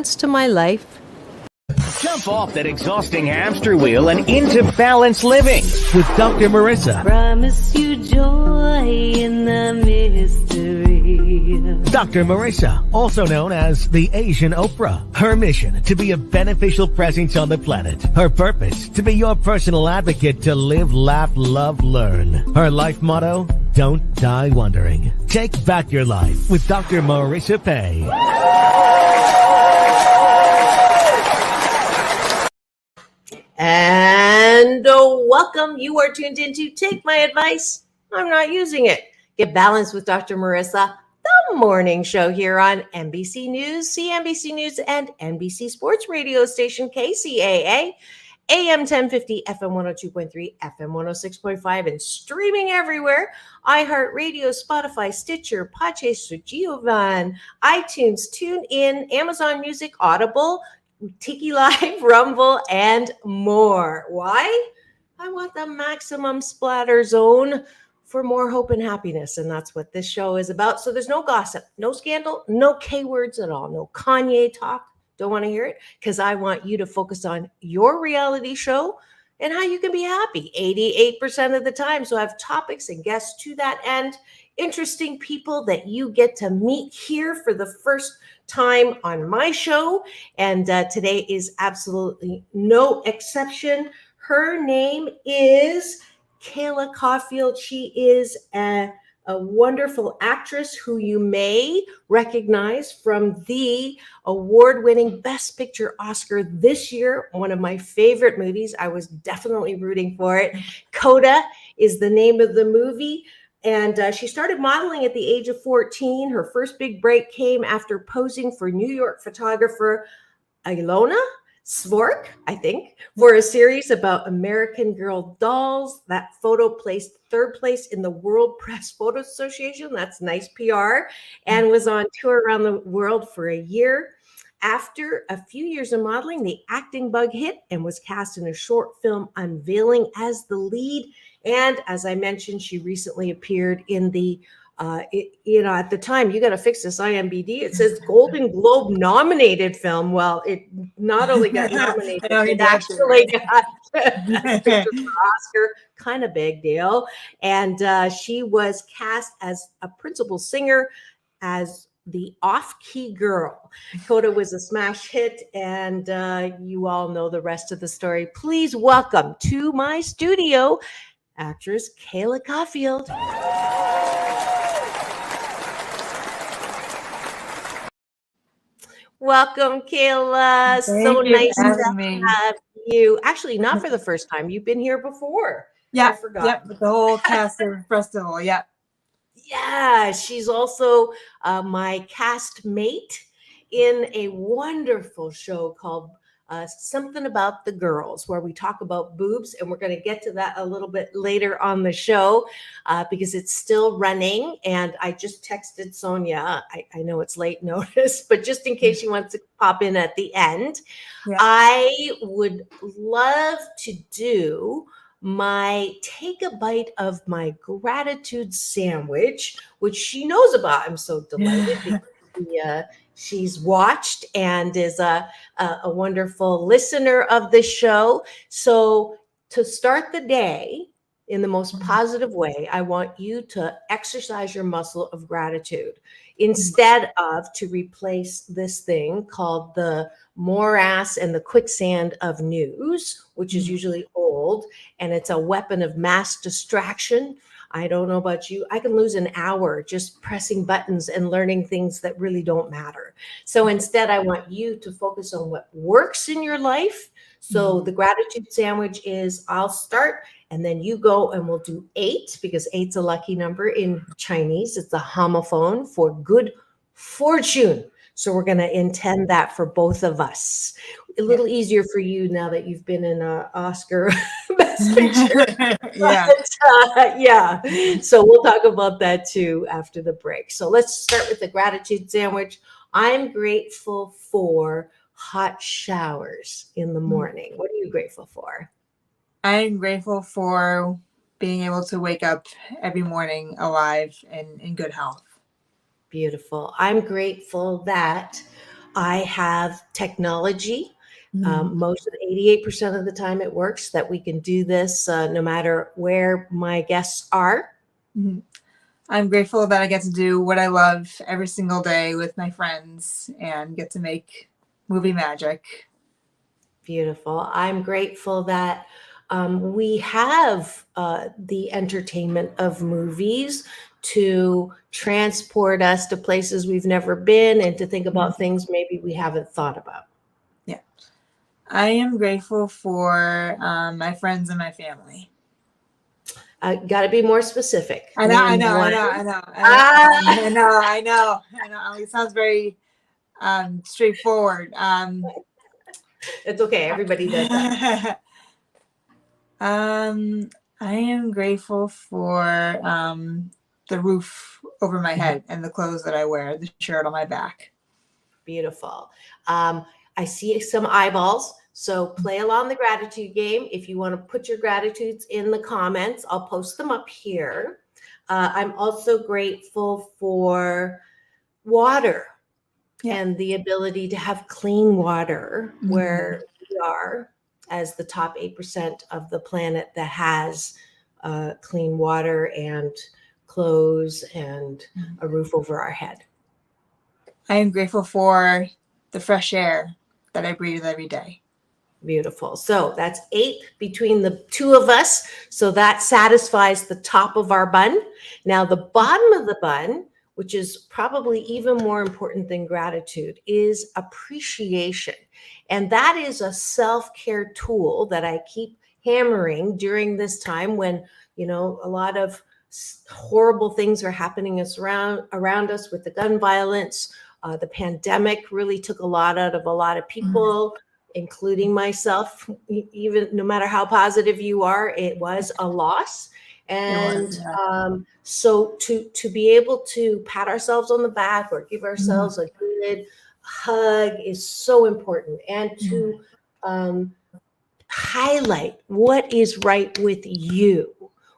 to my life. Jump off that exhausting hamster wheel and into balanced living with Dr. Marissa. Promise you joy in the mystery. Dr. Marissa, also known as the Asian Oprah. Her mission, to be a beneficial presence on the planet. Her purpose, to be your personal advocate to live, laugh, love, learn. Her life motto, don't die wondering. Take back your life with Dr. Marissa Pay. And welcome. You are tuned into Take My Advice. I'm not using it. Get balanced with Dr. Marissa, the morning show here on NBC News, CNBC News, and NBC Sports radio station KCAA, AM 1050, FM 102.3, FM 106.5, and streaming everywhere. iHeartRadio, Spotify, Stitcher, Podchaser, GeoVan, iTunes, TuneIn, Amazon Music, Audible, Tiki Live, Rumble, and more. Why? I want the maximum splatter zone for more hope and happiness, and that's what this show is about. So there's no gossip, no scandal, no K words at all, no Kanye talk. Don't want to hear it, because I want you to focus on your reality show and how you can be happy 88% of the time. So I have topics and guests to that end, interesting people that you get to meet here for the first time on my show. And today is absolutely no exception. Her name is Kayla Caulfield. She is a wonderful actress who you may recognize from the award-winning Best Picture Oscar this year. One of my favorite movies. I was definitely rooting for it. CODA is the name of the movie. And she started modeling at the age of 14. Her first big break came after posing for New York photographer Ilona Svork, I think, for a series about American Girl dolls. That photo placed third place in the World Press Photo Association. That's nice PR. And was on tour around the world for a year. After a few years of modeling, the acting bug hit and was cast in a short film Unveiling as the lead. And as I mentioned, she recently appeared in the, at the time, you got to fix this IMDb. It says Golden Globe nominated film. Well, it not only got nominated, it actually got Oscar. Kind of big deal. And she was cast as a principal singer as the Off-Key Girl. CODA was a smash hit, and you all know the rest of the story. Please welcome to my studio, actress Kayla Caulfield. Welcome, Kayla. So nice to have you. Actually, not for the first time. You've been here before. Yeah, I forgot. Yep, with the whole cast of festival. Yeah. Yeah, she's also my cast mate in a wonderful show called Something About the Girls, where we talk about boobs, and we're going to get to that a little bit later on the show because it's still running. And I just texted Sonia. I know it's late notice, but just in case she wants to pop in at the end, yeah. I would love to do my take a bite of my gratitude sandwich, which she knows about. I'm so delighted because she's watched and is a wonderful listener of the show. So to start the day in the most positive way, I want you to exercise your muscle of gratitude instead of to replace this thing called the morass and the quicksand of news, which is usually old, and it's a weapon of mass distraction. I don't know about you. I can lose an hour just pressing buttons and learning things that really don't matter. So instead, I want you to focus on what works in your life. So the gratitude sandwich is I'll start and then you go, and we'll do 8 because 8's a lucky number in Chinese. It's a homophone for good fortune. So we're going to intend that for both of us. A little easier for you now that you've been in an Oscar Best Picture. Yeah. But, yeah. So we'll talk about that too after the break. So let's start with the gratitude sandwich. I'm grateful for hot showers in the morning. What are you grateful for? I'm grateful for being able to wake up every morning alive and in good health. Beautiful. I'm grateful that I have technology. Mhm. Most of 88% of the time it works that we can do this no matter where my guests are. Mhm. I'm grateful that I get to do what I love every single day with my friends and get to make movie magic. Beautiful. I'm grateful that we have the entertainment of movies to transport us to places we've never been and to think about Mhm. things maybe we haven't thought about. Yeah. I am grateful for my friends and my family. Got to be more specific. I know, I Name know, I one. know, I know, Ah, I know, I know, I know. It sounds very straightforward. it's okay. Everybody does that. um, I am grateful for the roof over my head and the clothes that I wear, the shirt on my back. Beautiful. I see some eyeballs. So play along the gratitude game. If you want to put your gratitudes in the comments, I'll post them up here. I'm also grateful for water Yeah. and the ability to have clean water Mhm. where we are as the top 8% of the planet that has clean water and clothes and a roof over our head. I am grateful for the fresh air that I breathe every day. Beautiful. So that's 8 between the two of us. So that satisfies the top of our bun. Now, the bottom of the bun, which is probably even more important than gratitude, is appreciation. And that is a self-care tool that I keep hammering during this time when, a lot of horrible things are happening around us with the gun violence. The pandemic really took a lot out of a lot of people, including myself. Even no matter how positive you are, it was a loss. It was, And yeah. so to be able to pat ourselves on the back or give Mhm. ourselves a good hug is so important, and to highlight what is right with you,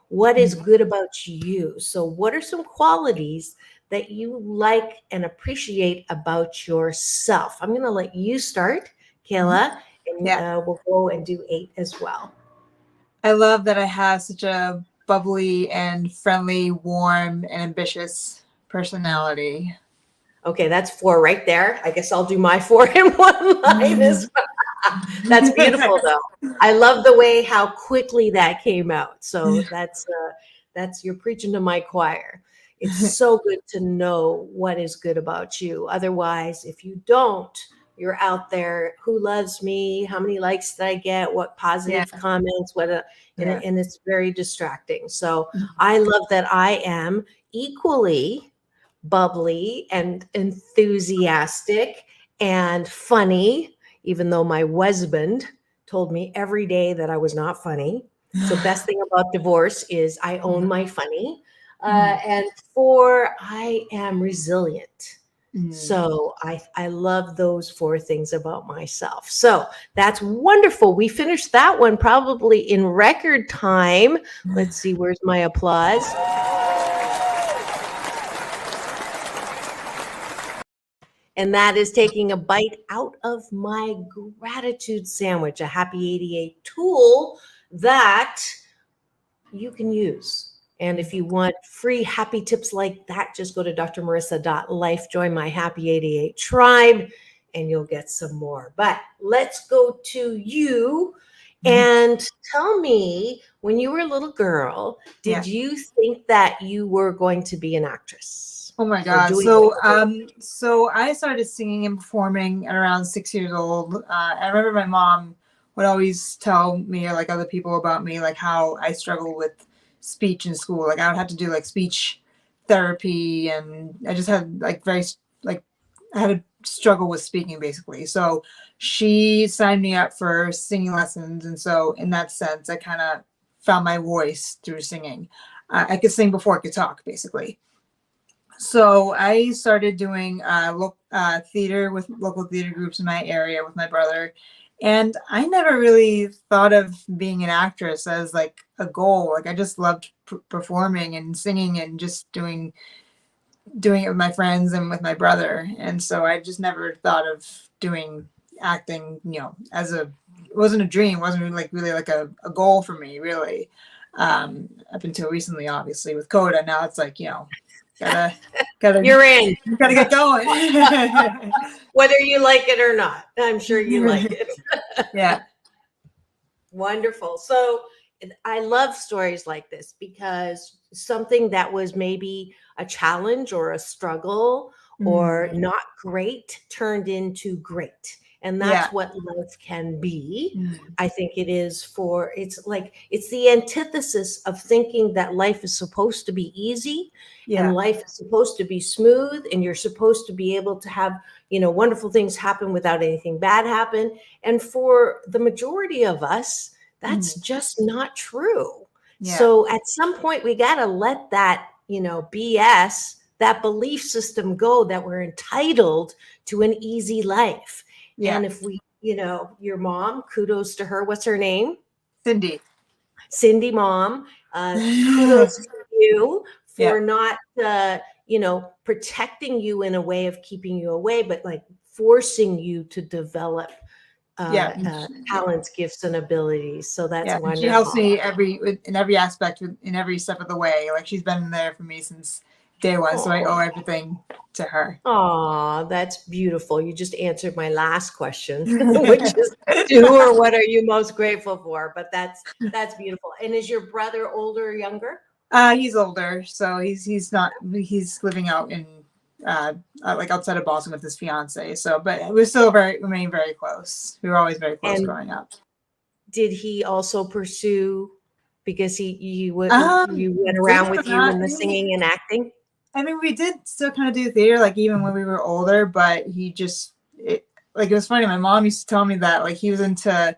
what is Mhm. good about you. So what are some qualities that you like and appreciate about yourself? I'm going to let you start, Mhm. Kayla, and Yeah. we'll go and do 8 as well. I love that I have such a bubbly and friendly, warm, and ambitious personality. Okay, that's 4 right there. I guess I'll do my 4 in one line as well. That's beautiful, though. I love the way how quickly that came out. So that's you're preaching to my choir. It's so good to know what is good about you. Otherwise, if you don't, you're out there. Who loves me? How many likes did I get? What Yeah. positive comments? Yeah. And it's very distracting. So I love that I am equally bubbly and enthusiastic and funny, even though my husband told me every day that I was not funny. So best thing about divorce is I own my funny. And 4, I am resilient. So I love those 4 things about myself. So that's wonderful. We finished that one probably in record time. Let's see, where's my applause? And that is taking a bite out of my gratitude sandwich, a Happy 88 tool that you can use. And if you want free happy tips like that, just go to drmarissa.life, join my Happy 88 tribe, and you'll get some more. But let's go to you and tell me, when you were a little girl, Yeah. did you think that you were going to be an actress Oh my or God. doing So I started singing and performing at around 6 years old. I remember my mom would always tell me, or like other people, about me, like how I struggle with speech in school. Like I would have to do like speech therapy, and I just had like like I had a struggle with speaking basically. So she signed me up for singing lessons, and so in that sense, I kind of found my voice through singing. I could sing before I could talk, basically. So I started doing theater with local theater groups in my area with my brother. And I never really thought of being an actress as like a goal. Like I just loved performing and singing and just doing doing it with my friends and with my brother. And so I just never thought of doing acting, as it wasn't a dream, wasn't really like a goal for me, really. Up until recently, obviously, with CODA. Now it's like, gotta You're in. Gotta get going. Whether you like it or not. I'm sure you like it. Yeah. Wonderful. So I love stories like this because something that was maybe a challenge or a struggle or not great turned into great. And that's what life can be. I think it is it's the antithesis of thinking that life is supposed to be easy and life is supposed to be smooth and you're supposed to be able to have, wonderful things happen without anything bad happen. And for the majority of us, that's just not true. Yeah. So at some point we got to let that, BS, that belief system go that we're entitled to an easy life. Yeah. And if we, your mom, kudos to her. What's her name? Cindy mom. Kudos to you for not, protecting you in a way of keeping you away, but like forcing you to develop talents, gifts, and abilities. So that's wonderful. She helps me in every aspect, in every step of the way. Like she's been there for me since day one. So I owe everything to her. Oh, that's beautiful. You just answered my last question, which is who or what are you most grateful for? But that's beautiful. And is your brother older or younger? He's older. So he's living out in like outside of Boston with his fiance. So, but we still remain very close. We were always very close growing up. Did he also pursue, because you went around with you in the singing and acting? I mean, we did still kind of do theater, like even when we were older, but it was funny. My mom used to tell me that like he was into,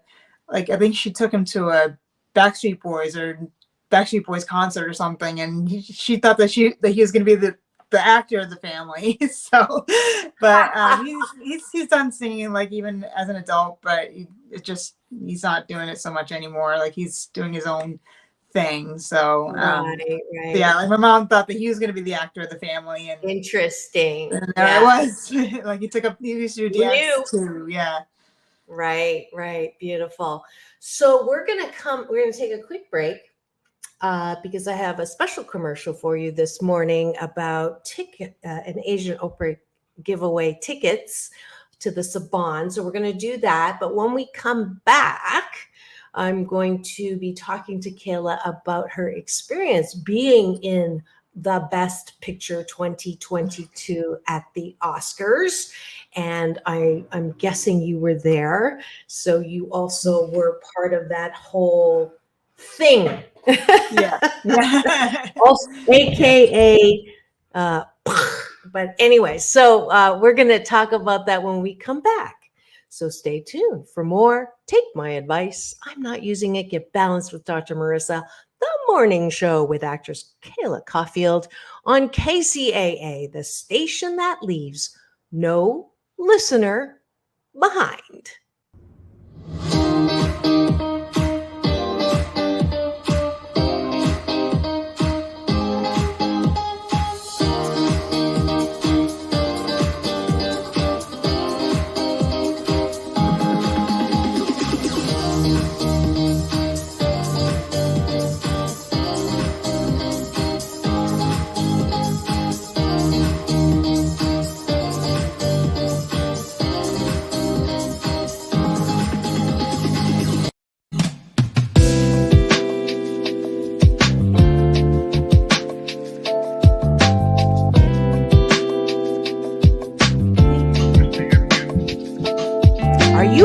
like, I think she took him to a Backstreet Boys concert or something. And she thought that he was going to be the actor of the family. So, but he's done singing like even as an adult, but he's not doing it so much anymore. Like he's doing his own thing. So right. Yeah, like my mom thought that he was going to be the actor of the family. And interesting. And there it was. Like he used to do dance too. Yeah. Right. Beautiful. So we're going to take a quick break because I have a special commercial for you this morning about an Asian Oprah giveaway tickets to the Saban. So we're going to do that. But when we come back, I'm going to be talking to Kayla about her experience being in the Best Picture 2022 at the Oscars. And I'm guessing you were there. So you also were part of that whole thing. Yeah. Also, AKA, but anyway, so we're going to talk about that when we come back. So stay tuned for more. Take my advice. I'm not using it. Get balanced with Dr. Marissa, the morning show with actress Kayla Caulfield on KCAA, the station that leaves no listener behind.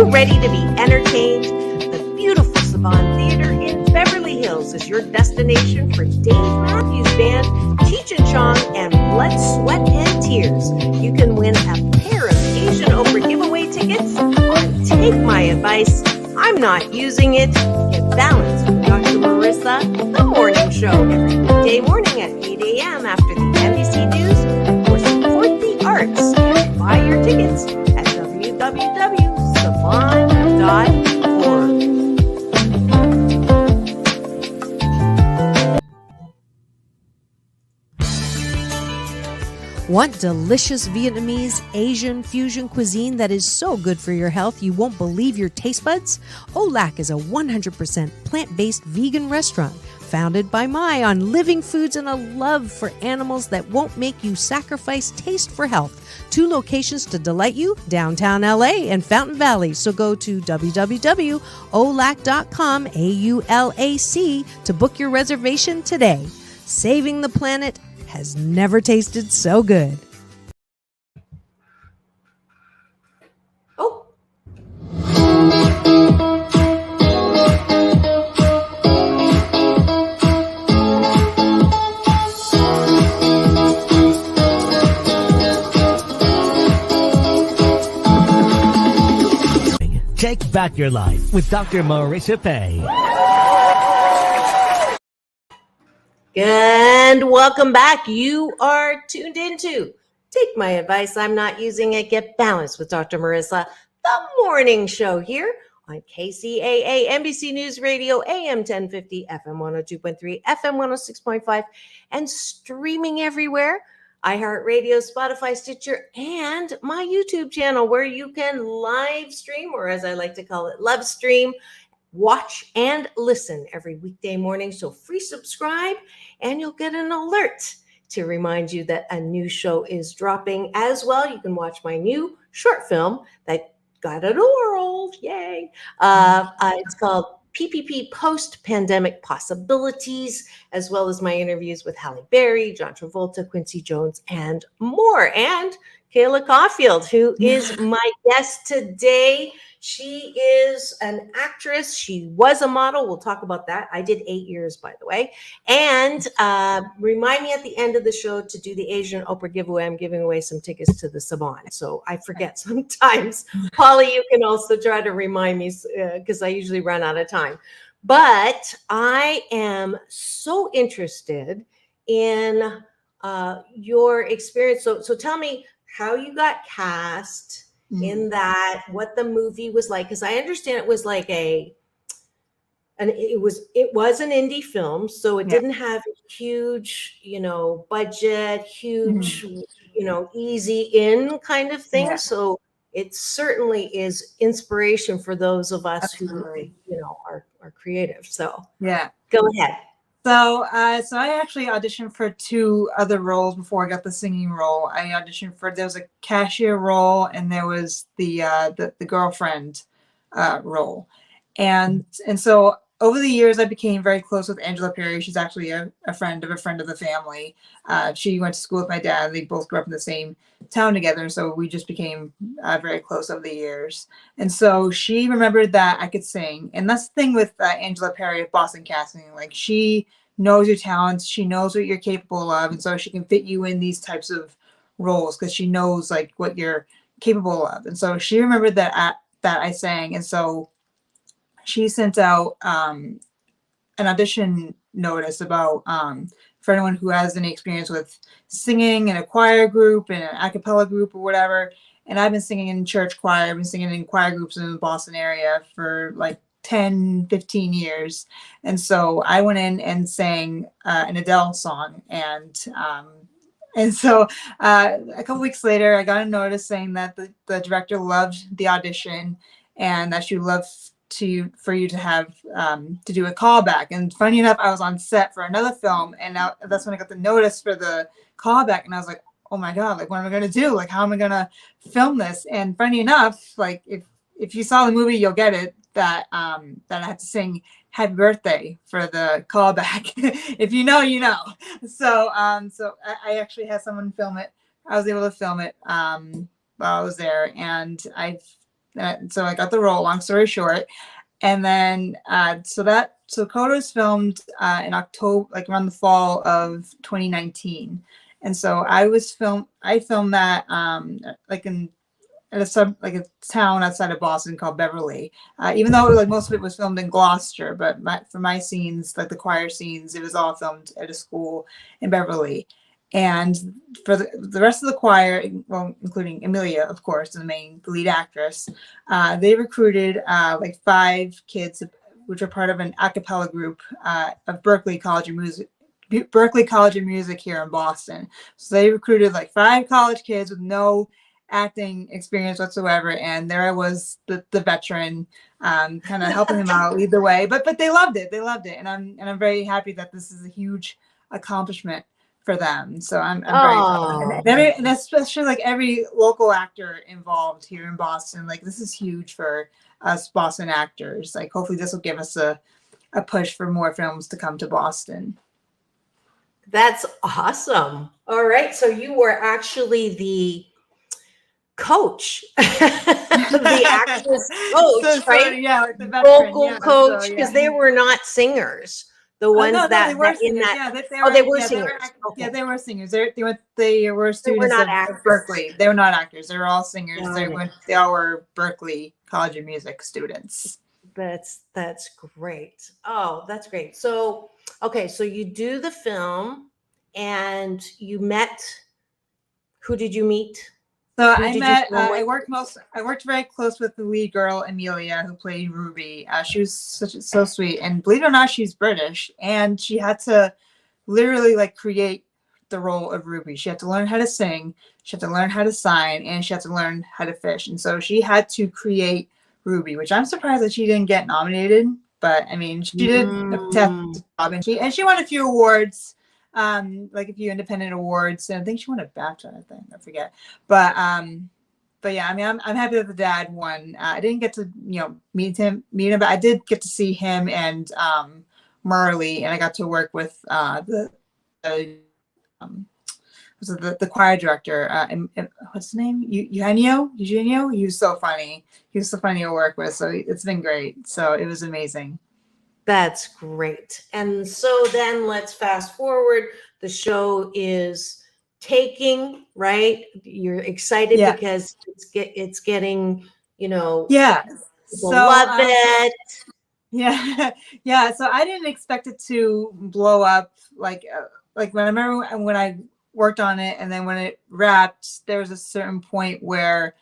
Ready to be entertained? The beautiful Saban Theater in Beverly Hills is your destination for Dave Matthews Band, Cheech and Chong, and Blood, Sweat, and Tears. You can win a pair of Asian Oprah giveaway tickets on Take My Advice. I'm not using it. Get balanced with Dr. Marissa, the morning show, every weekday morning at 8 a.m. after the NBC News, or support the arts and buy your tickets at www.saban.org. Want delicious Vietnamese Asian fusion cuisine that is so good for your health you won't believe your taste buds? Olac is a 100% plant-based vegan restaurant founded by Mai on living foods and a love for animals that won't make you sacrifice taste for health. 2 locations to delight you, downtown LA and Fountain Valley. So go to www.olac.com, AULAC, to book your reservation today. Saving the planet has never tasted so good. Oh. Take back your life with Dr. Marissa Pay. And welcome back. You are tuned into Take My Advice. I'm not using it. Get balanced with Dr. Marissa, the morning show here on KCAA, NBC News Radio, AM 1050, FM 102.3, FM 106.5, and streaming everywhere. iHeartRadio, Spotify, Stitcher, and my YouTube channel where you can live stream, or as I like to call it, love stream, watch and listen every weekday morning. So free subscribe and you'll get an alert to remind you that a new show is dropping as well. You can watch my new short film that got a world. Yay. It's called PPP Post-Pandemic Possibilities, as well as my interviews with Halle Berry, John Travolta, Quincy Jones, and more. And Kayla Caulfield, who is my guest today. She is an actress. She was a model. We'll talk about that. I did 8 years, by the way. And remind me at the end of the show to do the Asian Oprah giveaway. I'm giving away some tickets to the Salon. So I forget sometimes. Polly, you can also try to remind me because I usually run out of time. But I am so interested in your experience. So tell me how you got cast in that, what the movie was like, because I understand it was like it was an indie film, so it didn't have a huge, budget, huge, easy in kind of thing. Yeah. So it certainly is inspiration for those of us who, are creative. So yeah, go ahead. So I actually auditioned for 2 other roles before I got the singing role. I auditioned there was a cashier role and there was the girlfriend role. And so over the years, I became very close with Angela Perry. She's actually a friend of the family. She went to school with my dad. They both grew up in the same town together. So we just became very close over the years. And so she remembered that I could sing. And that's the thing with Angela Perry at Boston Casting. Like, she knows your talents. She knows what you're capable of. And so she can fit you in these types of roles because she knows like what you're capable of. And so she remembered that I sang. And so she sent out an audition notice about for anyone who has any experience with singing in a choir group, in an a cappella group or whatever. And I've been singing in church choir. I've been singing in choir groups in the Boston area for like 10, 15 years. And so I went in and sang an Adele song. And so a couple weeks later, I got a notice saying that the director loved the audition and that she would love for you to have to do a callback. And funny enough, I was on set for another film, and that's when I got the notice for the callback. And I was like, oh my God, like, what am I going to do? Like, how am I going to film this? And funny enough, like, if you saw the movie, you'll get it, that I had to sing Happy Birthday for the callback. If you know, you know. So I actually had someone film it. I was able to film it while I was there. And so I got the role, long story short. And then, so CODA was filmed in October, like around the fall of 2019. And so I filmed that at a town outside of Boston called Beverly. Even though like most of it was filmed in Gloucester, but for my scenes, like the choir scenes, it was all filmed at a school in Beverly. And for the rest of the choir, well, including Amelia, of course, the lead actress, they recruited like 5 kids, which are part of an a cappella group of Berklee College of Berklee College of Music here in Boston. So they recruited like 5 college kids with no acting experience whatsoever, and there I was, the veteran, kind of helping them out, lead the way. But they loved it. They loved it, and I'm very happy that this is a huge accomplishment for them. So I'm very proud. And especially like every local actor involved here in Boston. Like this is huge for us Boston actors. Like hopefully this will give us a push for more films to come to Boston. That's awesome. All right. So you were actually the coach, the actress coach, right? Yeah, like the veteran, vocal coach, because they were not singers. The ones they were in singers. that, they were singers. Yeah, they were singers. They were students not of Berklee. They were not actors. They were all singers. They all were Berklee College of Music students. That's great. Oh, that's great. So, okay, so you do the film, and you met. Who did you meet? So I worked very close with the lead girl, Amelia, who played Ruby. She was so sweet. And believe it or not, she's British. And she had to literally like create the role of Ruby. She had to learn how to sing. She had to learn how to sign. And she had to learn how to fish. And so she had to create Ruby, which I'm surprised that she didn't get nominated. But I mean, she did a job. And she won a few awards. Like a few independent awards, and I think she won a BAFTA. I forget, but yeah, I mean, I'm happy that the dad won. I didn't get to meet him, but I did get to see him and Marley, and I got to work with the choir director. And what's his name? Eugenio. He was so funny. He was so funny to work with. So it's been great. So it was amazing. That's great. And so then let's fast forward. The show is taking, right? You're excited because it's getting, people love it. Yeah. Yeah. So I didn't expect it to blow up. Like when I remember when I worked on it, and then when it wrapped, there was a certain point where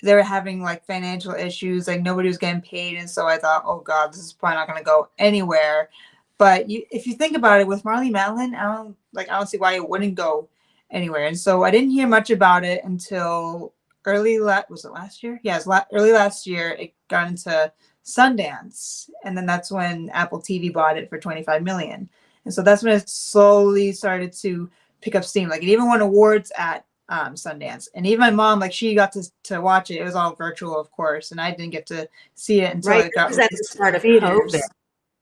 they were having like financial issues, like nobody was getting paid. And so I thought, oh God, this is probably not going to go anywhere. But if you think about it, with Marlee Matlin, I don't see why it wouldn't go anywhere. And so I didn't hear much about it until was it last year? Yeah, early last year. It got into Sundance. And then that's when Apple TV bought it for $25 million. And so that's when it slowly started to pick up steam. Like it even won awards at Sundance, and even my mom, like she got to watch it. It was all virtual, of course, and I didn't get to see it until it got at the start of COVID.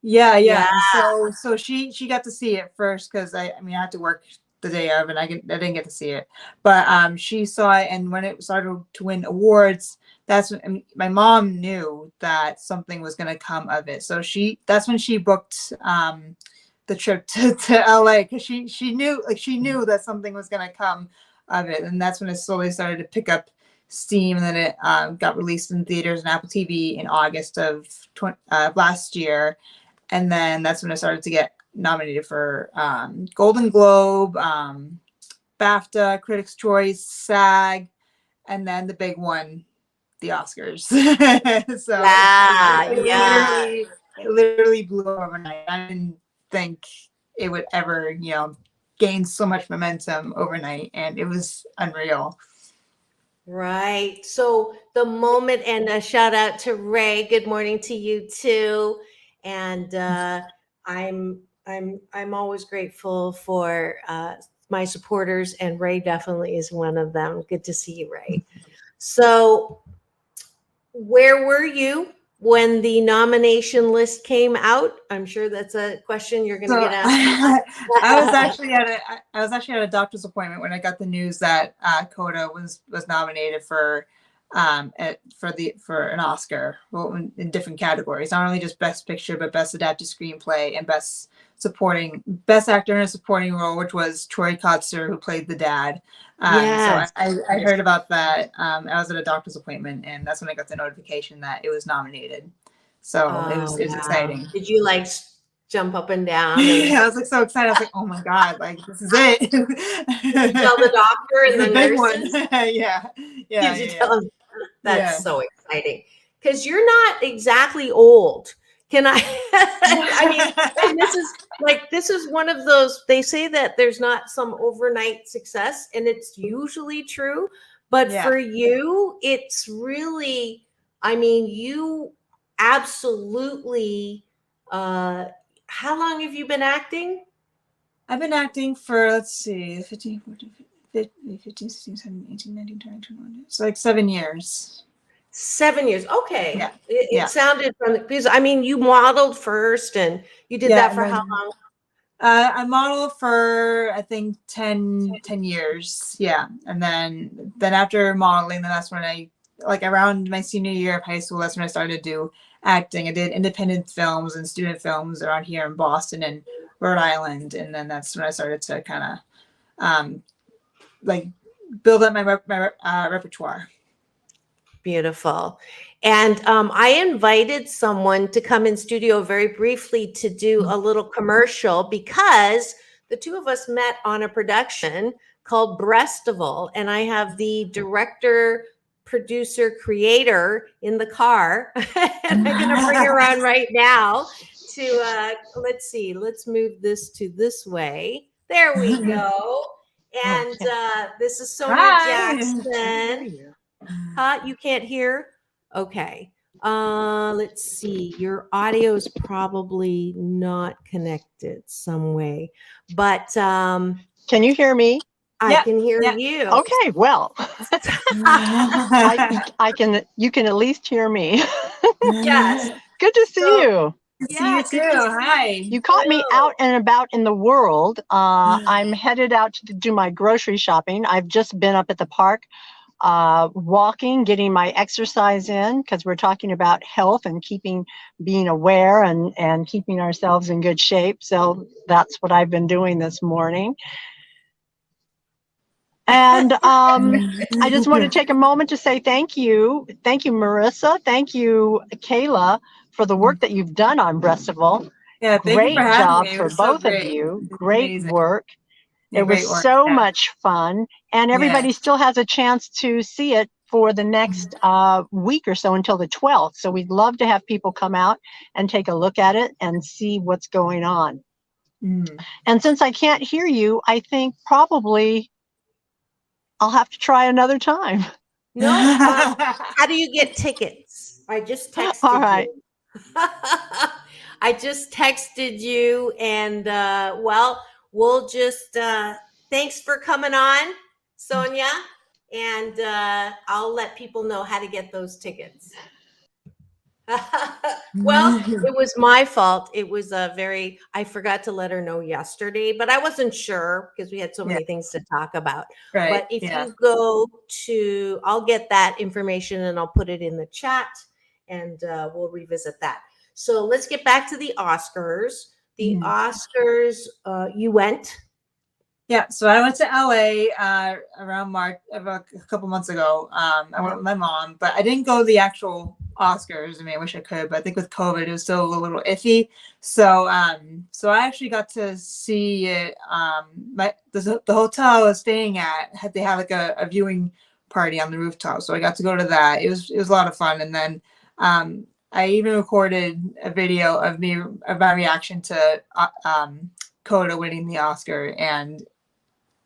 Yeah. So she got to see it first, because I had to work the day of, and I didn't get to see it. But she saw it, and when it started to win awards, that's when my mom knew that something was going to come of it. So that's when she booked the trip to LA, because she knew that something was going to come of it. And that's when it slowly started to pick up steam, and then it got released in theaters and Apple TV in August of last year. And then that's when it started to get nominated for Golden Globe, BAFTA, Critics' Choice, SAG, and then the big one, the Oscars. So it literally blew overnight. I didn't think it would ever, gained so much momentum overnight, and it was unreal. Right. So the moment, and a shout out to Ray. Good morning to you too. And I'm always grateful for my supporters, and Ray definitely is one of them. Good to see you, Ray. So where were you when the nomination list came out? I'm sure that's a question you're going to get asked. I was actually at a doctor's appointment when I got the news that CODA was nominated for an Oscar, in different categories, not only just Best Picture, but Best Adapted Screenplay and Best Actor in a Supporting Role, which was Troy Kotsur, who played the dad. So I heard about that. I was at a doctor's appointment, and that's when I got the notification that it was nominated. So it was exciting. Did you like jump up and down? Yeah, I was like so excited. I was like, oh my God, like this is it. Did you tell the doctor and the nurses? Yeah. Did you tell them? That's so exciting, because you're not exactly old. Can I? I mean, and like this is one of those, they say that there's not some overnight success, and it's usually true. But Yeah. for you, it's really, I mean, you absolutely, how long have you been acting? I've been acting for, let's see, 15, 14, 15, 16, 17, 18, 19, 20, 21. It's like 7 years. 7 years. Okay. Yeah. It sounded from, because I mean, you modeled first and you did that for how long? I modeled for, I think 10 years. Yeah. And then after modeling, then that's when I, like around my senior year of high school, that's when I started to do acting. I did independent films and student films around here in Boston and Rhode Island. And then that's when I started to kind of like build up my repertoire. Beautiful. And I invited someone to come in studio very briefly to do a little commercial, because the two of us met on a production called Breastival, and I have the director, producer, creator in the car, and I'm going to bring her on right now to, let's see, let's move this to this way. There we go. And this is Sonia Jackson. You can't hear? Okay. Let's see. Your audio is probably not connected some way, but can you hear me? I can hear you. Okay, well, I can. You can at least hear me. Yes. Good to see you. See you too. Hi. You caught me out and about in the world. I'm headed out to do my grocery shopping. I've just been up at the park walking, getting my exercise in, because we're talking about health and being aware and keeping ourselves in good shape. So that's what I've been doing this morning. And I just want to take a moment to say thank you. Thank you, Marissa. Thank you, Kayla, for the work that you've done on Breastival. Yeah, great job for both of you. Great work. It was so much fun, and everybody still has a chance to see it for the next week or so until the 12th. So we'd love to have people come out and take a look at it and see what's going on. And since I can't hear you, I think probably I'll have to try another time. No, how do you get tickets? I just texted All right. you. I just texted you, and well, we'll just thanks for coming on, Sonia, and I'll let people know how to get those tickets. Well, it was my fault. It was I forgot to let her know yesterday, but I wasn't sure because we had so many things to talk about. Right. But if you go to, I'll get that information and I'll put it in the chat, and we'll revisit that. So let's get back to the Oscars. The Oscars, you went? Yeah, so I went to LA around March, about a couple months ago. I went with my mom, but I didn't go to the actual Oscars. I mean, I wish I could, but I think with COVID, it was still a little iffy. So, so I actually got to see it. The hotel I was staying at they had like a viewing party on the rooftop, so I got to go to that. It was a lot of fun, and then I even recorded a video of my reaction to CODA winning the Oscar, and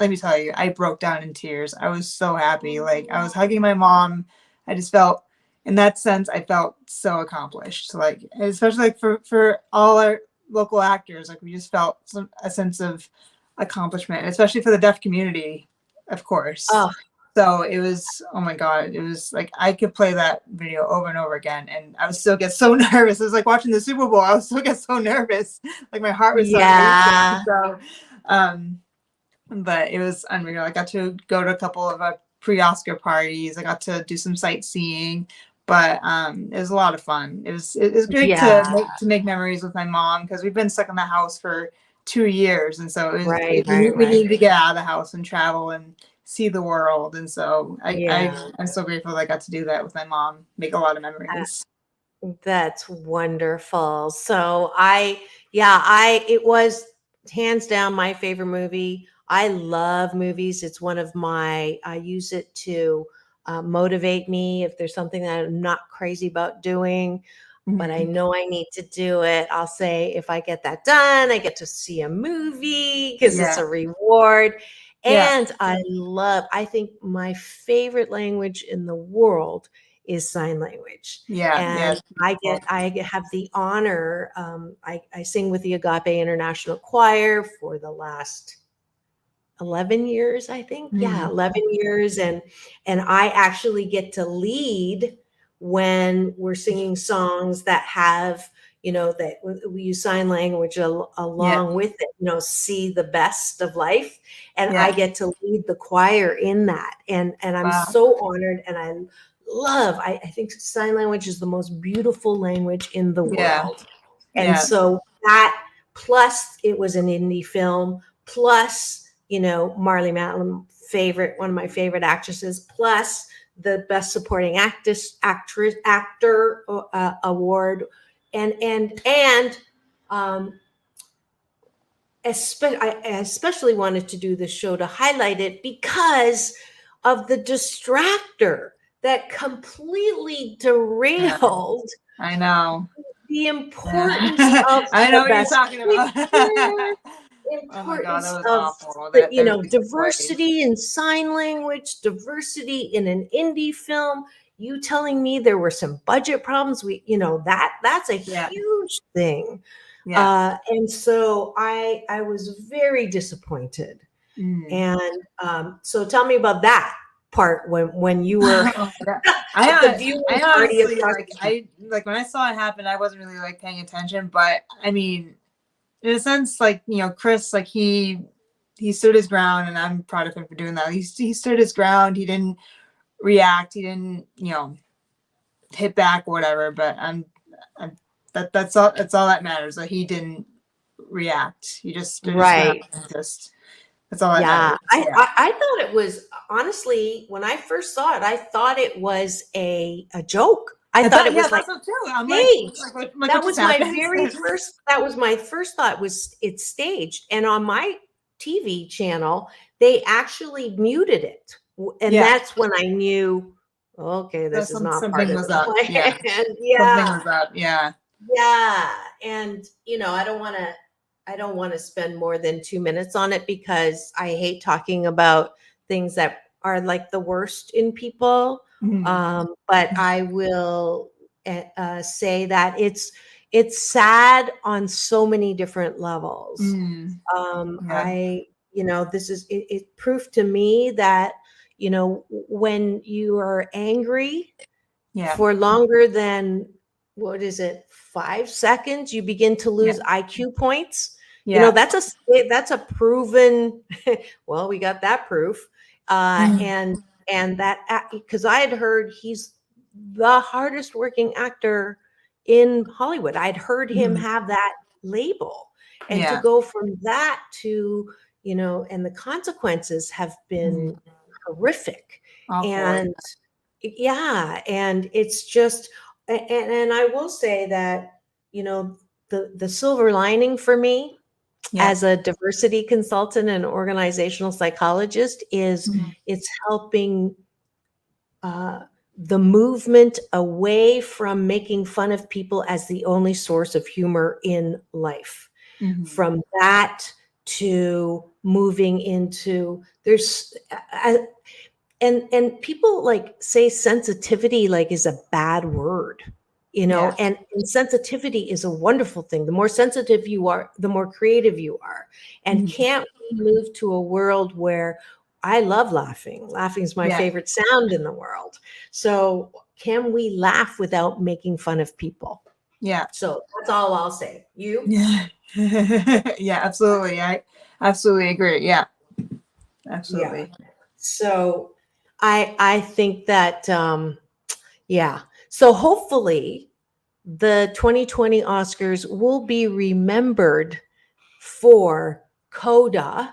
let me tell you, I broke down in tears. I was so happy. Like, I was hugging my mom. I just felt, in that sense, I felt so accomplished. Like, especially like for all our local actors, like we just felt a sense of accomplishment, and especially for the deaf community, of course. Oh. So it was, oh my God, it was like I could play that video over and over again, and I would still get so nervous. It was like watching the Super Bowl. I would still get so nervous. Like my heart was so but it was unreal. I got to go to a couple of pre-Oscar parties. I got to do some sightseeing, but it was a lot of fun. It was great to make memories with my mom, because we've been stuck in the house for 2 years, and so it was, we needed to get out of the house and travel and see the world. And so I'm so grateful that I got to do that with my mom, make a lot of memories. That's wonderful. So it was hands down my favorite movie. I love movies. It's one of my, I use it to motivate me if there's something that I'm not crazy about doing. but I know I need to do it. I'll say if I get that done, I get to see a movie because it's a reward. And I think my favorite language in the world is sign language. And I have the honor. I sing with the Agape International Choir for the last 11 years, I think. Yeah, 11 years. And I actually get to lead when we're singing songs that have, that we use sign language along with it, see the best of life. And I get to lead the choir in that. And I'm so honored. And I think sign language is the most beautiful language in the world. And so that, plus it was an indie film, plus, Marlee Matlin, one of my favorite actresses, plus the best supporting actor award. I especially wanted to do this show to highlight it because of the distractor that completely derailed. I know the importance of I know what you're talking about. Importance oh my God, that was awful. Diversity in sign language, diversity in an indie film. You telling me there were some budget problems? That's a huge thing. And so I was very disappointed. And so tell me about that part when you were I honestly, when I saw it happen, I wasn't really paying attention, but I mean, in a sense, Chris, he stood his ground, and I'm proud of him for doing that. He stood his ground. He didn't react. He didn't, hit back or whatever. But that's all that matters. He didn't react. He just stood his ground. That's all that matters. I thought it was, honestly, when I first saw it, I thought it was a joke. I thought it was staged. That was my very first. That was my first thought. Was it's staged? And on my TV channel, they actually muted it, and that's when I knew. Okay, this is not part of the plan. Something was up. Yeah, and I don't want to spend more than 2 minutes on it because I hate talking about things that are the worst in people. But I will say that it's sad on so many different levels. This is it proof to me that when you are angry for longer than 5 seconds, you begin to lose IQ points. That's a proven. Well, we got that proof. And that, because I had heard he's the hardest working actor in Hollywood. I'd heard him have that label, and to go from that to, and the consequences have been horrific. And it's just, and I will say that, the silver lining for me as a diversity consultant and organizational psychologist is it's helping the movement away from making fun of people as the only source of humor in life. From that to moving into and people say sensitivity is a bad word. And sensitivity is a wonderful thing. The more sensitive you are, the more creative you are. And can't we move to a world where I love laughing? Laughing is my favorite sound in the world. So can we laugh without making fun of people? So that's all I'll say. You? Yeah, absolutely. I absolutely agree. Yeah, absolutely. So I think that, so hopefully the 2020 Oscars will be remembered for CODA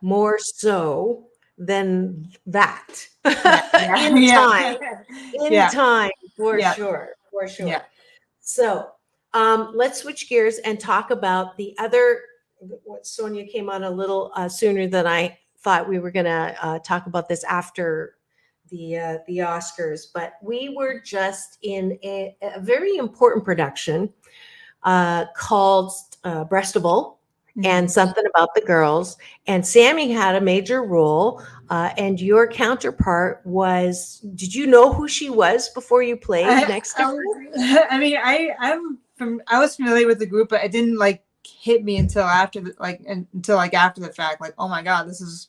more so than that in time for sure. So let's switch gears and talk about the other. Sonia came on a little sooner than I thought. We were going to talk about this after the Oscars, but we were just in a very important production called Breastable and Something About the Girls. And Sammy had a major role, and your counterpart was. Did you know who she was before you played next to her? I mean, I was familiar with the group, but it didn't like hit me until after after the fact. Like, oh my God, this is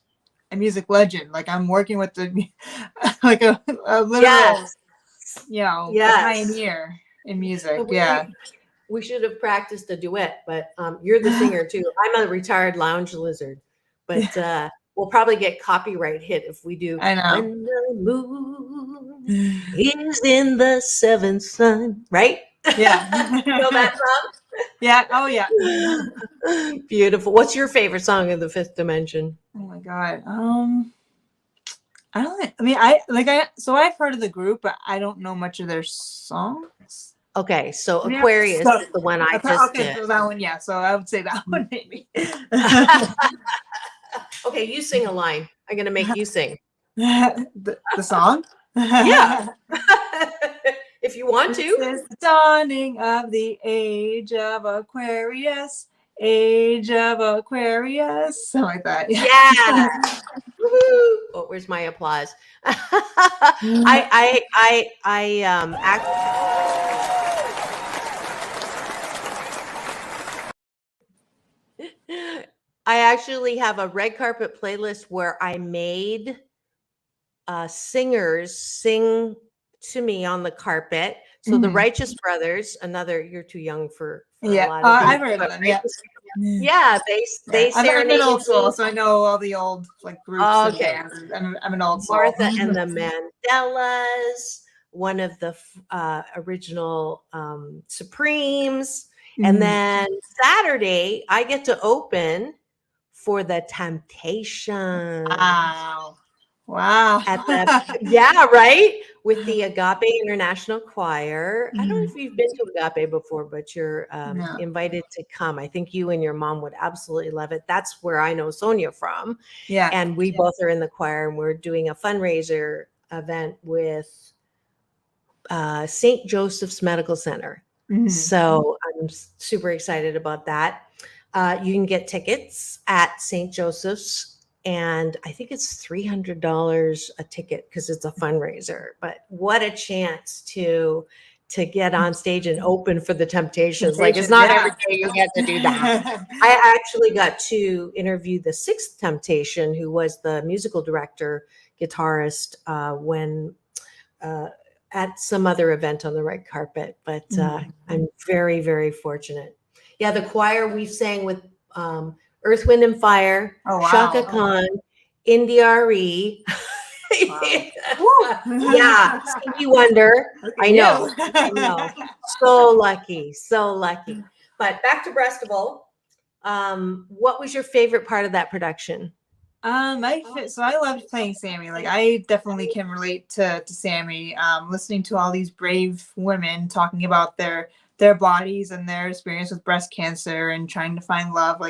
a music legend. Like, I'm working with the like a literal, a pioneer in music. We should have practiced a duet, but you're the singer too. I'm a retired lounge lizard, but we'll probably get copyright hit if we do. I know. When the moon is in the seventh sun, right? Yeah. You know that song? Yeah. Oh yeah. Beautiful. What's your favorite song in the Fifth Dimension? Oh my God. I don't. I mean, so I've heard of the group, but I don't know much of their songs. Okay, so Aquarius is the one I just did. So that one, yeah. So I would say that one maybe. Okay, you sing a line. I'm gonna make you sing. The song? Yeah. If you want to. It's the dawning of the age of Aquarius. Age of Aquarius. Something like that. Yeah. Woo-hoo. Oh, where's my applause? I actually have a red carpet playlist where I made singers sing to me on the carpet. So the Righteous Brothers, you're too young for a lot of I've heard of them. Yeah, they I'm an old soul, so I know all the old like groups. Oh, okay, I'm an old soul. Martha and the Mandelas, one of the original Supremes, and then Saturday I get to open for the Temptations. Wow. Yeah, right? With the Agape International Choir. I don't know if you've been to Agape before, but you're invited to come. I think you and your mom would absolutely love it. That's where I know Sonia from. Yeah. And we both are in the choir, and we're doing a fundraiser event with St. Joseph's Medical Center. So I'm super excited about that. You can get tickets at St. Joseph's. And I think it's $300 a ticket because it's a fundraiser. But what a chance to get on stage and open for the Temptations. Like, it's not every day you get to do that. I actually got to interview the sixth Temptation, who was the musical director, guitarist, when at some other event on the red carpet. But I'm very, very fortunate. Yeah, the choir we sang with Earth, Wind, and Fire, Shaka Khan, India Re. Yeah, Stevie Wonder. I know. So lucky. But back to Breastable. What was your favorite part of that production? I loved playing Sammy. Like, I definitely can relate to Sammy. Listening to all these brave women talking about their bodies and their experience with breast cancer and trying to find love,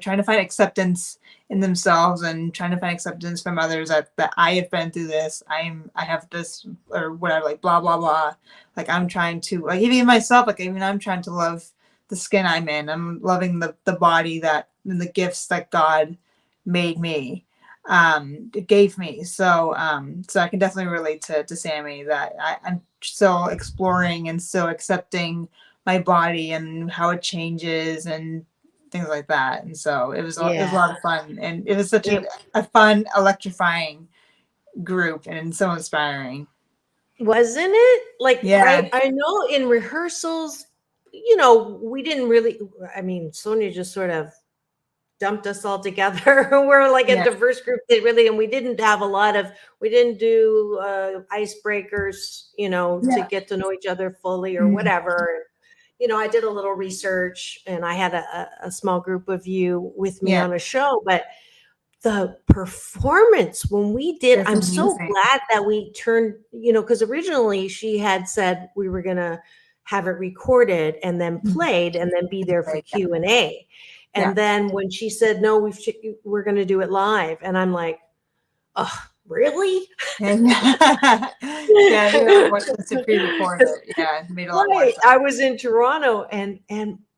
trying to find acceptance in themselves and trying to find acceptance from others that I have been through this. I have this or whatever, like blah, blah, blah. Like, I'm trying to, like, even myself, like, even I'm trying to love the skin I'm in. I'm loving the body and the gifts that God made me, it gave me. So I can definitely relate to Sammy, that I'm still exploring and still accepting my body and how it changes and things like that. And so it was a lot of fun, and it was such a fun, electrifying group and so inspiring. Wasn't it? Like, I know in rehearsals, we didn't really, Sonia just sort of dumped us all together. We're like a diverse group and we didn't have we didn't do icebreakers, to get to know each other fully or whatever. I did a little research, and I had a small group of you with me on a show, but the performance when we did, I'm so glad that we turned, because originally she had said we were going to have it recorded and then played and then be there for Q&A. And then when she said, no, we're going to do it live. And I'm like, oh, really? Yeah, yeah, to pre-record it. Yeah, it made a lot more Right. sense. I was in Toronto and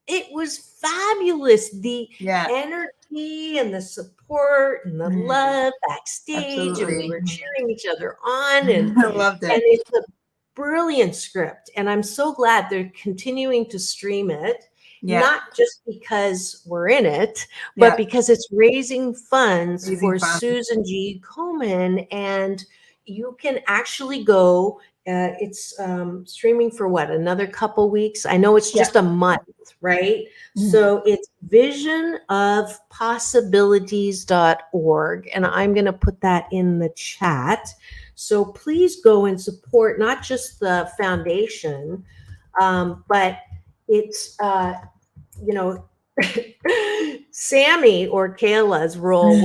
it was fabulous. The energy and the support and the love backstage, and we Absolutely. were cheering each other on, I loved it. and it's a brilliant script. And I'm so glad they're continuing to stream it. Yeah. Not just because we're in it, but because it's raising funds for Susan G. Komen, and you can actually go. It's streaming for what, another couple weeks? I know it's just a month, right? So it's visionofpossibilities.org, and I'm going to put that in the chat. So please go and support not just the foundation, but it's, you know, Sammy or Kayla's role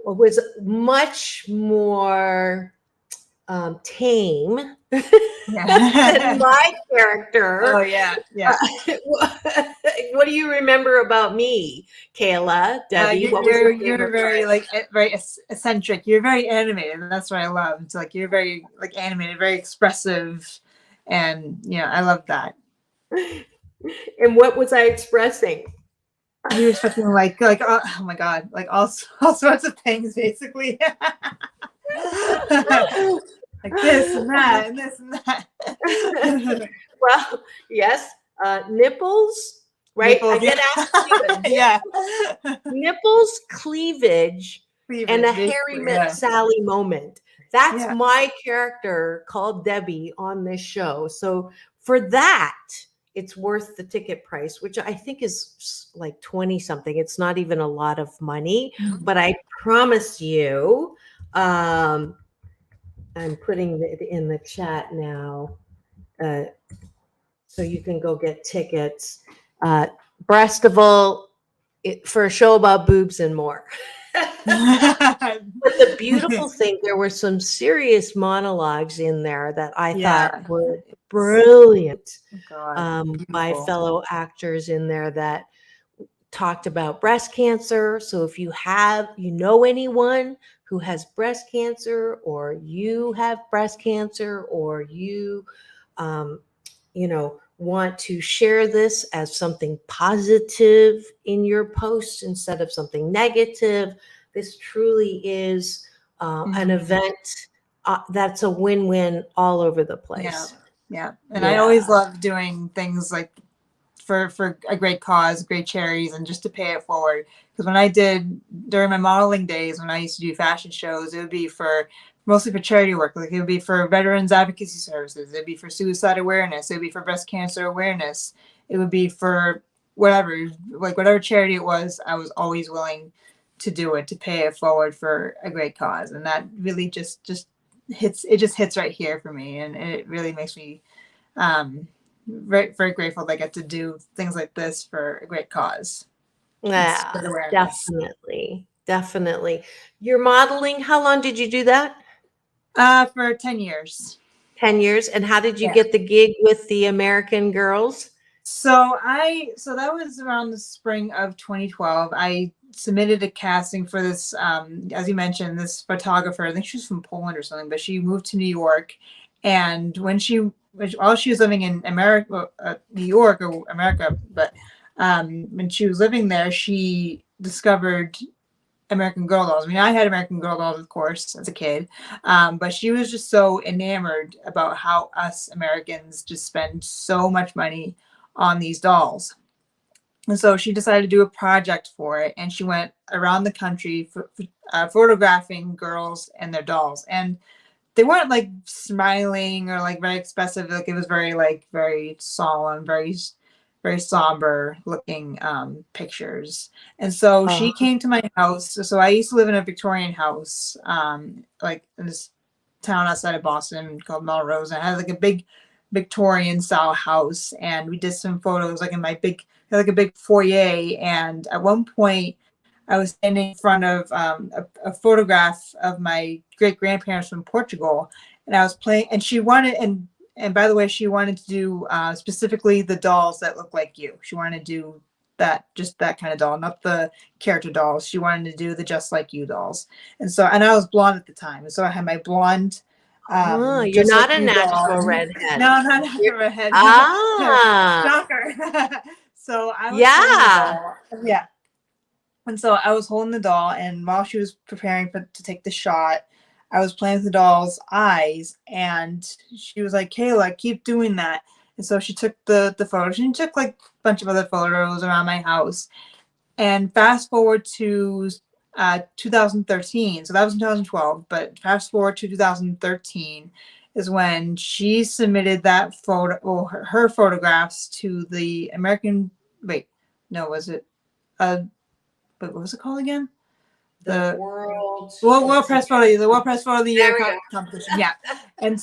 was much more tame than my character. Oh yeah, yeah. What do you remember about me, Kayla? Debbie, what was your you're very very eccentric. You're very animated, and that's what I love. It's like you're very like animated, very expressive, and I love that. And what was I expressing? You were expressing like oh my god, like all sorts of things, basically. Like this and that and this and that. Well, yes, nipples, right? Nipples, I get asked yeah. Nipples, cleavage, and a Harry met Sally moment. That's my character called Debbie on this show. So for that, it's worth the ticket price, which I think is like 20 something. It's not even a lot of money, but I promise you, I'm putting it in the chat now, so you can go get tickets. Breastival, for a show about boobs and more. But the beautiful thing, there were some serious monologues in there that I thought were brilliant, by fellow actors in there that talked about breast cancer. So if you know anyone who has breast cancer, or you have breast cancer, or you want to share this as something positive in your post instead of something negative, this truly is an event that's a win-win all over the place. Yeah. And I always love doing things like for a great cause, great charities, and just to pay it forward. Because when I did during my modeling days, when I used to do fashion shows, it would be mostly for charity work. Like it would be for veterans advocacy services. It'd be for suicide awareness. It'd be for breast cancer awareness. It would be for whatever charity it was. I was always willing to do it, to pay it forward for a great cause. And that really just hits right here for me. And it really makes me very, very grateful that I get to do things like this for a great cause. Yeah, definitely. You're modeling. How long did you do that? For 10 years. 10 years. And how did you get the gig with the American Girls? So that was around the spring of 2012. I submitted a casting for this, as you mentioned, this photographer. I think she was from Poland or something, but she moved to New York. And while she was living in America, New York or America, but when she was living there, she discovered American Girl dolls. I mean, I had American Girl dolls, of course, as a kid, but she was just so enamored about how us Americans just spend so much money on these dolls. And so she decided to do a project for it, and she went around the country photographing girls and their dolls. And they weren't like smiling or like very expressive. Like it was very solemn, very, very somber looking pictures. And so she came to my house. So I used to live in a Victorian house, like in this town outside of Boston called Melrose. And I had like a big Victorian style house, and we did some photos like in my a big foyer. And at one point I was standing in front of a photograph of my great grandparents from Portugal, and I was playing, and she wanted, and by the way, she wanted to do specifically the dolls that look like you. She wanted to do just that kind of doll, not the character dolls. She wanted to do the Just Like You dolls. And I was blonde at the time. And so I had my blonde, You're Just not Like a You natural doll. redhead. No, not a redhead. Ah, Shocker. So I was holding the yeah. doll. Yeah. And so I was holding the doll, and while she was preparing to take the shot, I was playing with the doll's eyes, and she was like, "Kayla, keep doing that." And so she took the photo. She took like a bunch of other photos around my house. And fast forward to 2013. So that was in 2012, but fast forward to 2013 is when she submitted that photo, or her photographs to the American. Wait, no, was it? But what was it called again? The world. World Press Photo, the World Press Photo of the Year competition. Yeah, and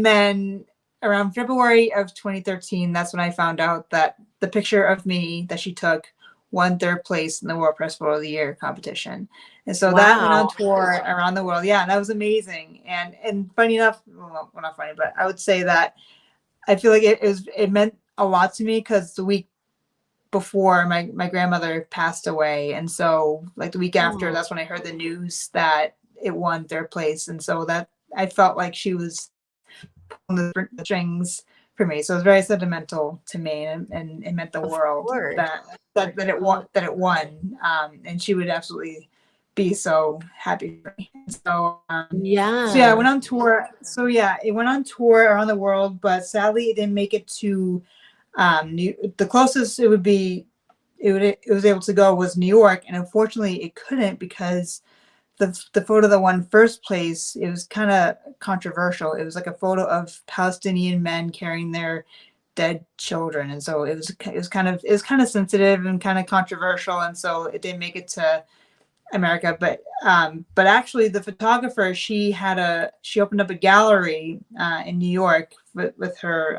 then around February of 2013, that's when I found out that the picture of me that she took won third place in the World Press Photo of the Year competition, and so that went on tour around the world. Yeah, that was amazing. And funny enough, well, not funny, but I would say that I feel like it meant a lot to me because the week before my grandmother passed away, and so like the week after, that's when I heard the news that it won third place, and so that I felt like she was on the strings for me. So it was very sentimental to me, and it meant the world that it won, and she would absolutely be so happy for me. So I went on tour. So yeah, it went on tour around the world, but sadly it didn't make it to the closest it was able to go was New York, and unfortunately it couldn't because the photo that won first place, it was kind of controversial. It was like a photo of Palestinian men carrying their dead children, and so it was kind of sensitive and kind of controversial, and so it didn't make it to America. But actually the photographer, she opened up a gallery in New York with her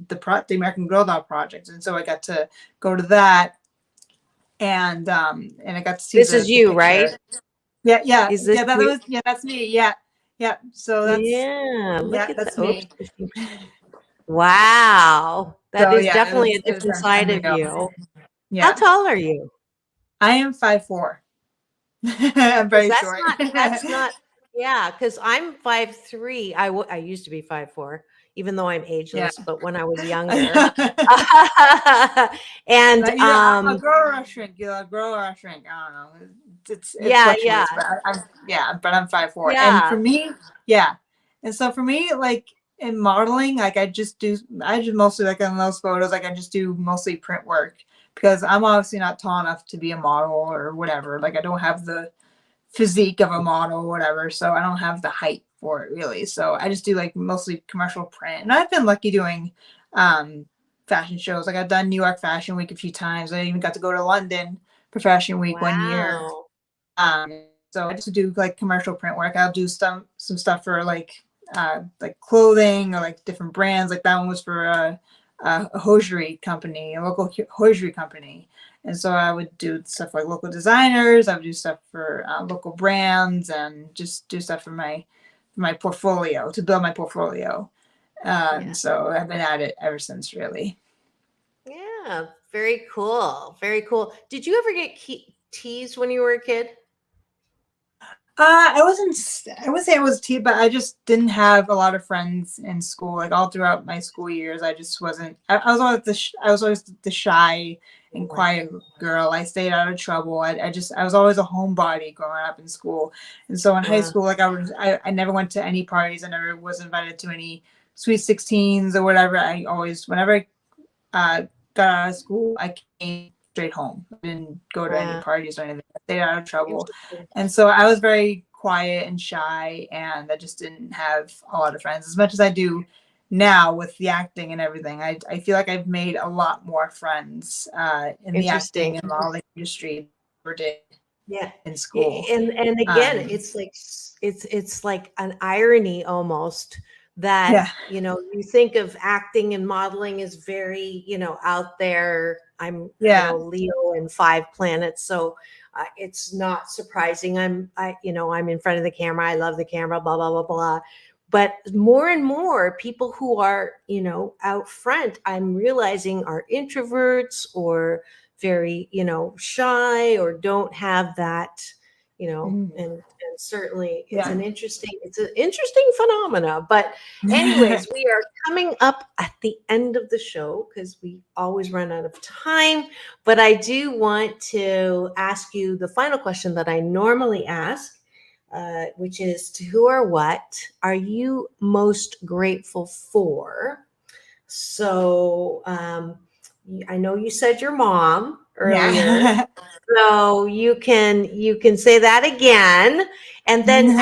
the American Girl Doll project, and so I got to go to that, and I got to see this is you, right? Yeah. Is this That's me. Yeah. So look at that's me. Wow, that is Yeah, definitely a different side of you. Yeah. How tall are you? I am 5'4". I'm very short. That's not. Yeah, because I'm 5'3". I used to be 5'4", even though I'm ageless. Yeah. But when I was younger, and I'll grow or shrink. I'll grow or shrink. I don't know. It fluctuates, but I'm 5'4". And for me, and so for me, like in modeling, like I just mostly, like on those photos, like I just do mostly print work because I'm obviously not tall enough to be a model or whatever. Like I don't have the physique of a model or whatever, so I don't have the height for it really. So I just do like mostly commercial print, and I've been lucky doing fashion shows. Like I've done New York Fashion Week a few times. I even got to go to London for Fashion Week 1 year. So I just do like commercial print work. I'll do some stuff for like clothing or like different brands. Like that one was for a hosiery company, a local hosiery company. And so I would do stuff like local designers. I would do stuff for local brands, and just do stuff for my portfolio, to build my portfolio. So I've been at it ever since, really. Yeah, very cool. Very cool. Did you ever get teased when you were a kid? I wouldn't say I was teased, but I just didn't have a lot of friends in school. Like all throughout my school years, I just wasn't. I was always the shy and quiet girl. I stayed out of trouble. I was always a homebody growing up in school. And so in high school, like I never went to any parties. I never was invited to any Sweet 16s or whatever. Whenever I got out of school, I came straight home. I didn't go to any parties or anything. I stayed out of trouble. And so I was very quiet and shy, and I just didn't have a lot of friends as much as I do now with the acting and everything. I feel like I've made a lot more friends in the acting and modeling industry than I did in school. And again, it's like an irony almost that you think of acting and modeling as very out there. I'm Leo and 5 planets, so it's not surprising. I'm in front of the camera. I love the camera. Blah blah blah blah. But more and more people who are out front, I'm realizing, are introverts or very, shy or don't have that, and certainly it's an interesting phenomena. But anyways, we are coming up at the end of the show because we always run out of time. But I do want to ask you the final question that I normally ask, which is, to who or what are you most grateful for? So I know you said your mom earlier. So you can say that again, and then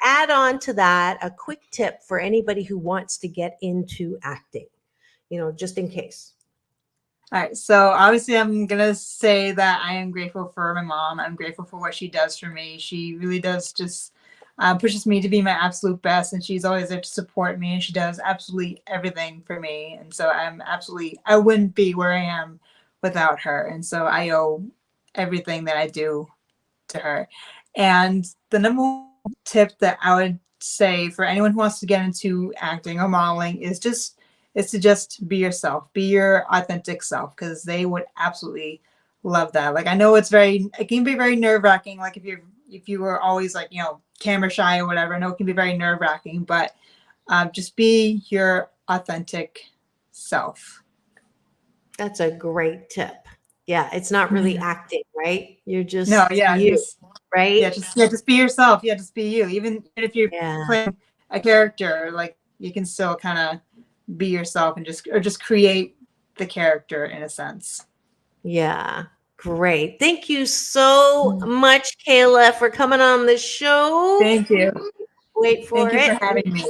add on to that a quick tip for anybody who wants to get into acting, just in case. All right. So obviously I'm going to say that I am grateful for my mom. I'm grateful for what she does for me. She really does just pushes me to be my absolute best. And she's always there to support me. And she does absolutely everything for me. And so I wouldn't be where I am without her. And so I owe everything that I do to her. And the number one tip that I would say for anyone who wants to get into acting or modeling is to just be yourself, be your authentic self, because they would absolutely love that. Like, I know it can be very nerve-wracking. Like if you were always like, camera shy or whatever, I know it can be very nerve-wracking, but just be your authentic self. That's a great tip. Yeah, it's not really acting, right? You're just right? Yeah, just be yourself. Yeah, just be you. Even if you're playing a character, like, you can still kind of be yourself and just create the character in a sense. Yeah, great. Thank you so much, Kayla, for coming on the show. Thank you. Wait for Thank it. you for having me.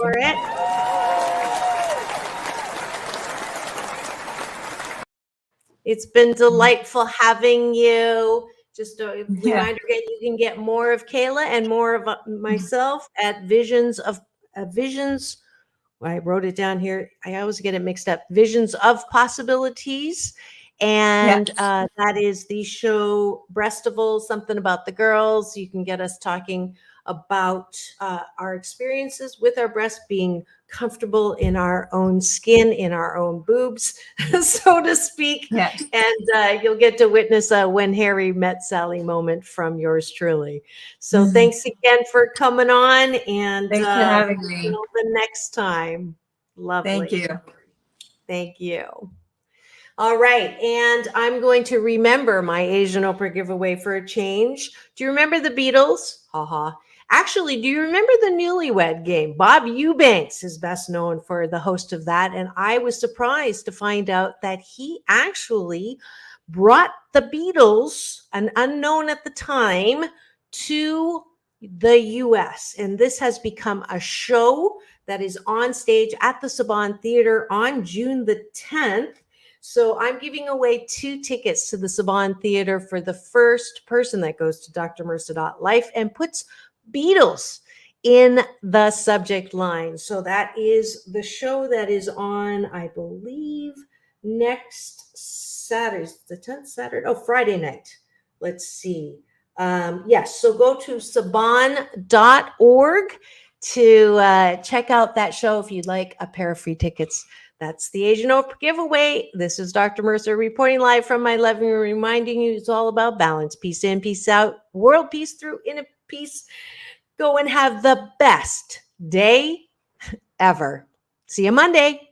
It's been delightful having you. Just a reminder again, you can get more of Kayla and more of myself at Visions. I wrote it down here. I always get it mixed up. Visions of Possibilities. And that is the show Breastival, something about the girls. You can get us talking about our experiences with our breasts, being comfortable in our own skin, in our own boobs, so to speak. And you'll get to witness a When Harry Met Sally moment from yours truly. So thanks again for coming on, and thanks for having me. Until the next time. Lovely. Thank you. Thank you. All right. And I'm going to remember my Asian Oprah giveaway for a change. Do you remember the Beatles? Haha. Actually, do you remember the Newlywed Game? Bob Eubanks is best known for the host of that. And I was surprised to find out that he actually brought the Beatles, an unknown at the time, to the US. And this has become a show that is on stage at the Saban Theater on June the 10th. So I'm giving away 2 tickets to the Saban Theater for the first person that goes to drmarissa.life and puts Beatles in the subject line. So that is the show that is on, I believe, next Saturday, the 10th Saturday. Oh, Friday night. Let's see. Yes. So go to saban.org to check out that show if you'd like a pair of free tickets. That's the Asian Oprah giveaway. This is Dr. Mercer reporting live from my living room, reminding you it's all about balance, peace in, peace out, world peace through inner peace. Go and have the best day ever. See you Monday.